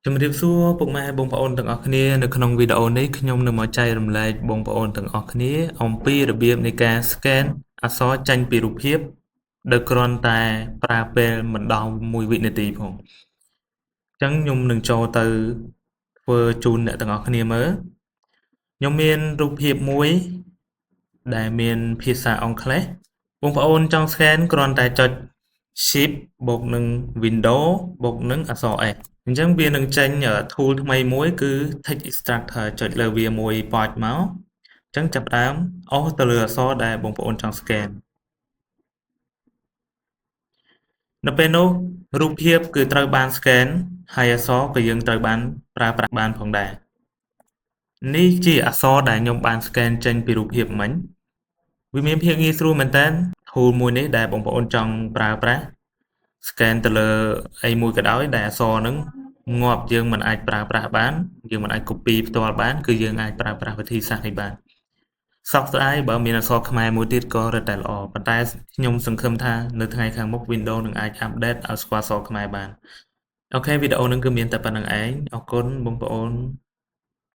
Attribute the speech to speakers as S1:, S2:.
S1: ជំរាបសួរពុកម៉ែបងប្អូនទាំងអស់គ្នានៅក្នុងវីដេអូនេះខ្ញុំនឹងមកចែករំលែកបងប្អូនទាំងអស់គ្នាអំពីរបៀបនៃការ scan អក្សរចេញពីរូបភាពដោយគ្រាន់តែប្រើពេលមិនដល់1វិនាទីផងអញ្ចឹងខ្ញុំនឹងចូលទៅធ្វើជូនអ្នកទាំងអស់គ្នាមើលខ្ញុំមានរូបភាពមួយដែលមានភាសាអង់គ្លេសបងប្អូនចង់ scan គ្រាន់តែចុច Shift បូកនឹង Window បូកនឹងអក្សរ S អញ្ចឹងវានឹងចេញ tool ថ្មីមួយគឺ Text Extractor ចុចលើវាមួយប៉ចមកអញ្ចឹងចាប់ផ្ដើមអូសទៅលើអក្សរដែលបងប្អូនចង់ scan នៅពេលនោះរូបភាពគឺត្រូវបាន scan ហើយអក្សរក៏យើងត្រូវបានប្រើប្រាស់បានផងដែរនេះជាអក្សរដែលខ្ញុំបាន scan ចេញពីរូបភាពមិញវាមានភាពងាយស្រួលមែនតើ tool មួយនេះដែលបងប្អូនចង់ប្រើប្រាស់ scan ទៅលើអីមួយក៏ដោយដែលអក្សរហ្នឹងងាប់យើងមិនអាចប្រើប្រាស់បានយើងមិនអាច copy ផ្ទាល់បានគឺយើងអាចប្រើប្រាស់វិធីសាស្ត្រនេះបានសោកស្ដាយបើមានអក្សរខ្មែរមួយទៀតក៏រឹតតែល្អប៉ុន្តែខ្ញុំសង្ឃឹមថានៅថ្ងៃខាងមុខ Windows នឹងអាច update ឲ្យស្គាល់អក្សរខ្មែរបានអូខេវីដេអូហ្នឹងគឺមានតែប៉ុណ្្នឹងឯងអរគុណបងប្អូន